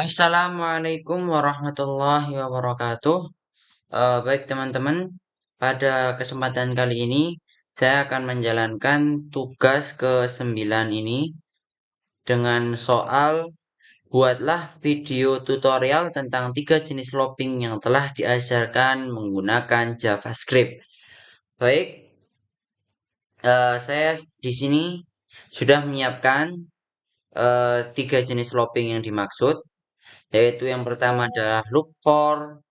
Assalamualaikum warahmatullahi wabarakatuh. Baik teman-teman, pada kesempatan kali ini saya akan menjalankan tugas ke-9 ini dengan soal buatlah video tutorial tentang 3 jenis looping yang telah diajarkan menggunakan JavaScript. Baik, saya di sini sudah menyiapkan 3 jenis looping yang dimaksud, yaitu yang pertama adalah loop for,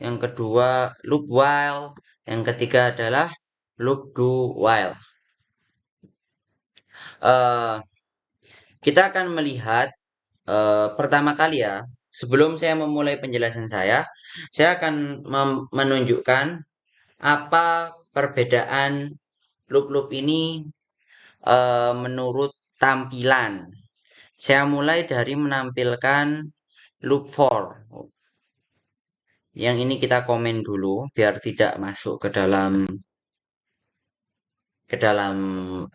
yang kedua loop while, yang ketiga adalah loop do while. Eh, kita akan melihat pertama kali ya, sebelum saya memulai penjelasan saya akan menunjukkan apa perbedaan loop-loop ini menurut tampilan. Saya mulai dari menampilkan loop for. Yang ini kita komen dulu biar tidak masuk ke dalam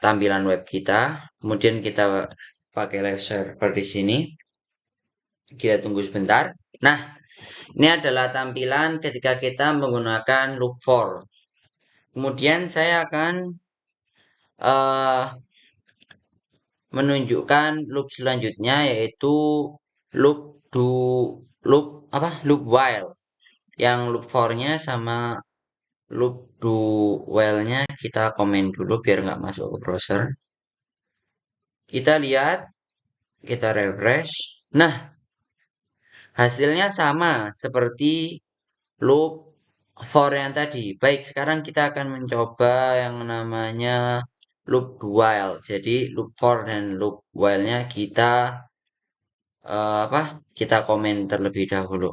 tampilan web kita. Kemudian kita pakai live server di sini. Kita tunggu sebentar. Nah, ini adalah tampilan ketika kita menggunakan loop for. Kemudian saya akan menunjukkan loop selanjutnya, yaitu loop do loop while. Yang loop for-nya sama loop do while-nya kita komen dulu biar nggak masuk ke browser. Kita lihat, kita refresh. Nah, hasilnya sama seperti loop for yang tadi. Baik, sekarang kita akan mencoba yang namanya loop while. Jadi loop for dan loop while-nya kita komen terlebih dahulu.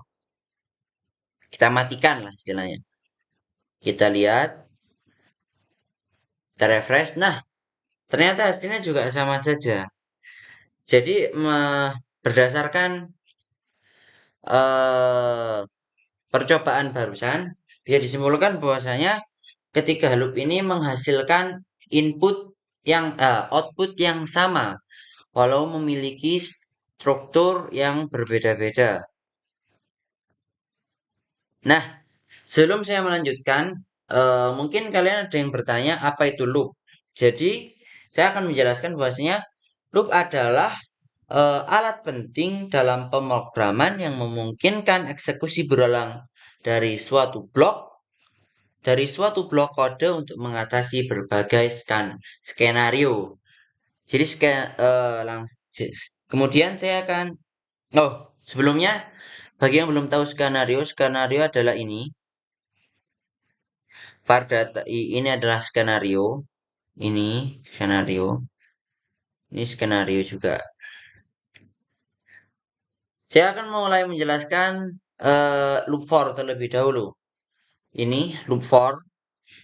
Kita matikan lah istilahnya. Kita lihat, kita refresh. Nah, ternyata hasilnya juga sama saja. Jadi berdasarkan eh, percobaan barusan bisa disimpulkan bahwasanya ketika loop ini menghasilkan output yang sama walau memiliki struktur yang berbeda-beda. Nah, sebelum saya melanjutkan, mungkin kalian ada yang bertanya apa itu loop. Jadi, saya akan menjelaskan bahwasanya loop adalah alat penting dalam pemrograman yang memungkinkan eksekusi berulang dari suatu blok kode untuk mengatasi berbagai skenario. Jadi kemudian saya akan sebelumnya bagi yang belum tahu skenario adalah ini. Ini adalah skenario. Ini skenario juga. Saya akan mulai menjelaskan loop for terlebih dahulu. Ini loop for.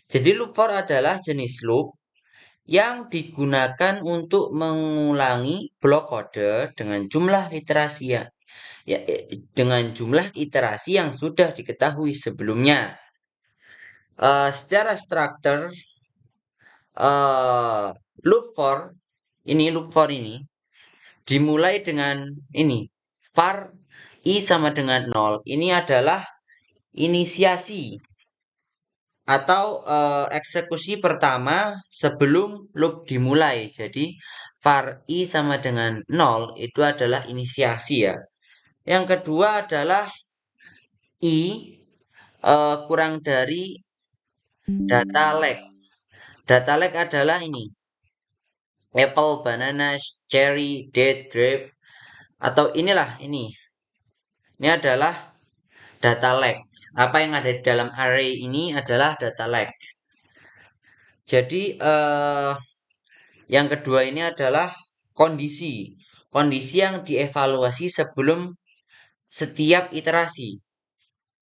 Jadi loop for adalah jenis loop yang digunakan untuk mengulangi blok kode dengan jumlah iterasi yang sudah diketahui sebelumnya. Secara struktur loop for ini dimulai dengan ini var i sama dengan 0. Ini adalah inisiasi atau eksekusi pertama sebelum loop dimulai. Jadi var i sama dengan 0 itu adalah inisiasi ya. Yang kedua adalah i kurang dari data lag. Data lag adalah ini apple, banana, cherry, date, grape, atau inilah ini. Ini adalah data lag. Apa yang ada di dalam array ini adalah data lag. Jadi yang kedua ini adalah kondisi. Kondisi yang dievaluasi sebelum setiap iterasi.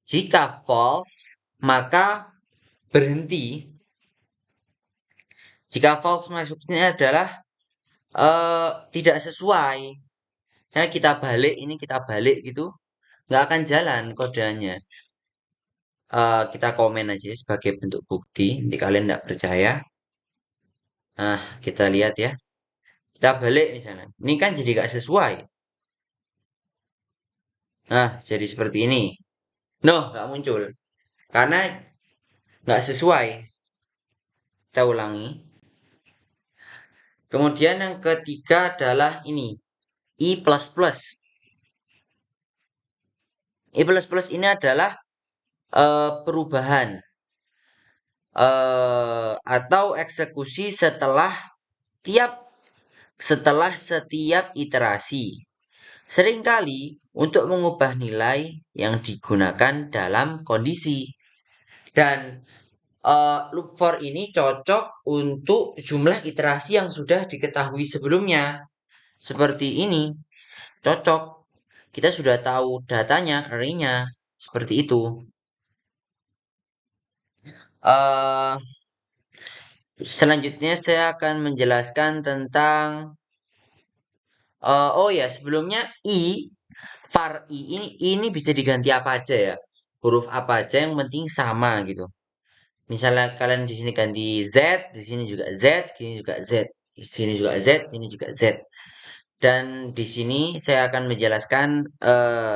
Jika false, maka berhenti. Jika false maksudnya adalah tidak sesuai. Misalnya kita balik gitu, nggak akan jalan kodenya. Kita komen aja sebagai bentuk bukti. Nanti kalian nggak percaya. Nah, kita lihat ya. Kita balik misalnya. Ini kan jadi nggak sesuai. Nah, jadi seperti ini. No, nggak muncul. Karena nggak sesuai. Kita ulangi. Kemudian yang ketiga adalah ini. I++. I++ ini adalah perubahan atau eksekusi tiap setiap iterasi. Seringkali untuk mengubah nilai yang digunakan dalam kondisi. Dan loop for ini cocok untuk jumlah iterasi yang sudah diketahui sebelumnya. Seperti ini, cocok. Kita sudah tahu datanya, array-nya. Seperti itu. Uh, Selanjutnya saya akan menjelaskan tentang oh ya, sebelumnya var i ini bisa diganti apa aja ya. Huruf apa aja yang penting sama gitu. Misalnya kalian di sini ganti Z, di sini juga Z, di sini juga Z, di sini juga Z, di sini juga Z. Dan di sini saya akan menjelaskan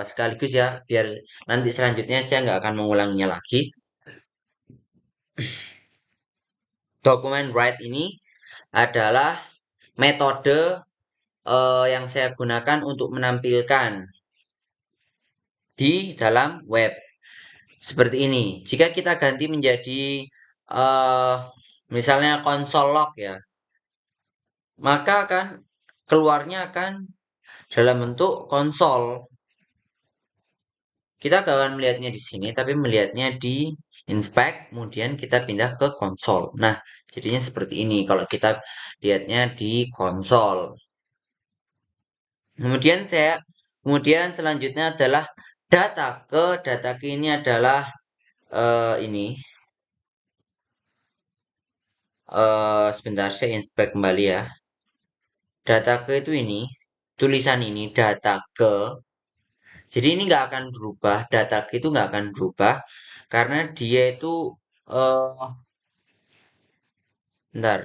sekaligus ya, biar nanti selanjutnya saya nggak akan mengulanginya lagi. Dokumen write ini adalah metode yang saya gunakan untuk menampilkan di dalam web. Seperti ini. Jika kita ganti menjadi misalnya konsol log ya, maka akan keluarnya akan dalam bentuk konsol. Kita gak akan melihatnya di sini, tapi melihatnya di inspect, kemudian kita pindah ke konsol. Nah, jadinya seperti ini kalau kita lihatnya di konsol. Kemudian selanjutnya adalah data ke ini adalah ini sebentar saya inspect kembali ya. Data ke itu ini tulisan ini data ke. Jadi ini nggak akan berubah. Data ke itu nggak akan berubah karena dia itu bentar.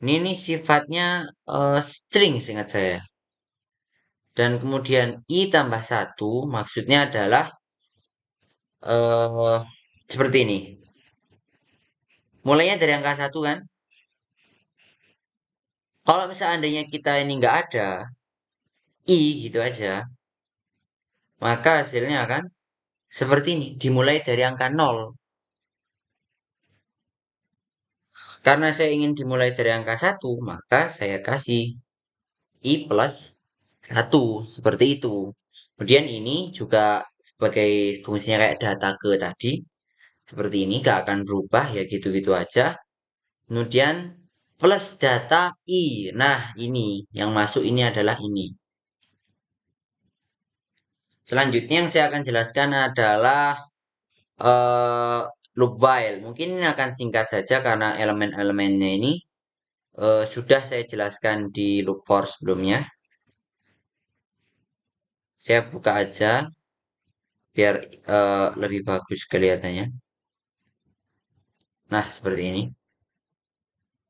Ini sifatnya string seingat saya. Dan kemudian i tambah 1 maksudnya adalah eh seperti ini. Mulainya dari angka 1 kan? Kalau misalnya kita ini nggak ada, i gitu aja, maka hasilnya akan seperti ini. Dimulai dari angka 0. Karena saya ingin dimulai dari angka 1, maka saya kasih i plus 1. Seperti itu. Kemudian ini juga sebagai fungsinya kayak data ke tadi. Seperti ini gak akan berubah ya gitu-gitu aja. Kemudian plus data i. Nah ini yang masuk ini adalah ini. Selanjutnya yang saya akan jelaskan adalah loop while. Mungkin ini akan singkat saja karena elemen-elemennya ini sudah saya jelaskan di loop for sebelumnya. Saya buka aja biar lebih bagus kelihatannya. Nah, seperti ini.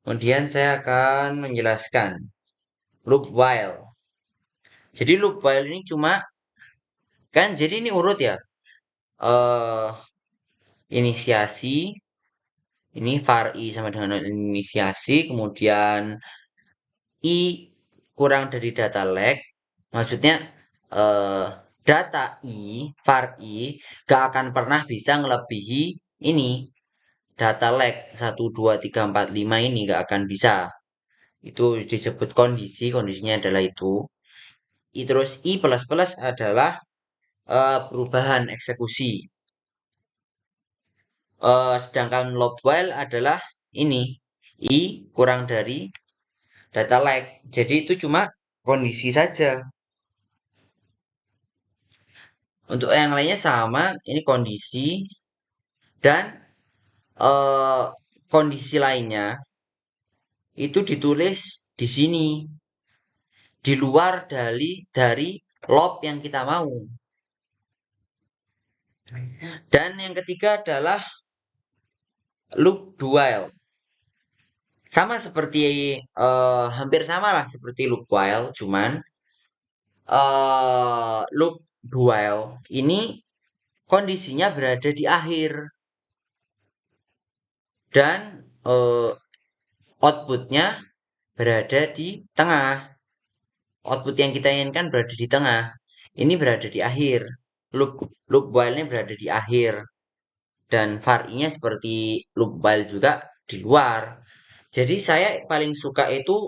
Kemudian saya akan menjelaskan loop while. Jadi loop while ini cuma kan jadi ini urut ya. eh Inisiasi ini var i sama dengan inisiasi, kemudian i kurang dari data lag. Maksudnya eh data var i gak akan pernah bisa ngelebihi ini data lag 1 2 3 4 5 ini gak akan bisa. Itu disebut kondisinya adalah itu. Terus i plus plus adalah perubahan eksekusi. Sedangkan loop while adalah ini i kurang dari data lag. Jadi itu cuma kondisi saja. Untuk yang lainnya sama, ini kondisi dan eh, kondisi lainnya itu ditulis di sini di luar dari loop yang kita mau. Dan yang ketiga adalah loop while. Sama seperti hampir sama lah seperti loop while, cuman loop do while ini kondisinya berada di akhir dan outputnya berada di tengah. Output yang kita inginkan berada di tengah. Ini berada di akhir. Loop loop while-nya berada di akhir. Dan var-nya seperti loop while juga di luar. Jadi saya paling suka itu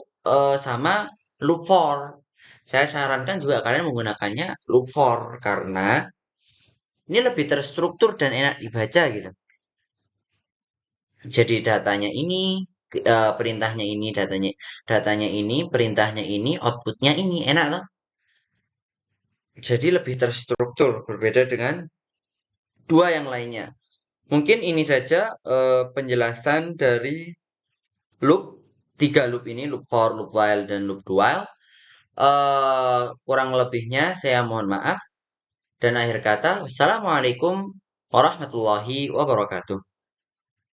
sama loop for. Saya sarankan juga kalian menggunakannya loop for karena ini lebih terstruktur dan enak dibaca gitu. Jadi datanya ini, perintahnya ini, datanya ini, perintahnya ini, outputnya ini, enak toh? Jadi lebih terstruktur, berbeda dengan dua yang lainnya. Mungkin ini saja penjelasan dari loop, tiga loop ini, loop for, loop while, dan loop do while. Kurang lebihnya saya mohon maaf. Dan akhir kata, wassalamualaikum warahmatullahi wabarakatuh.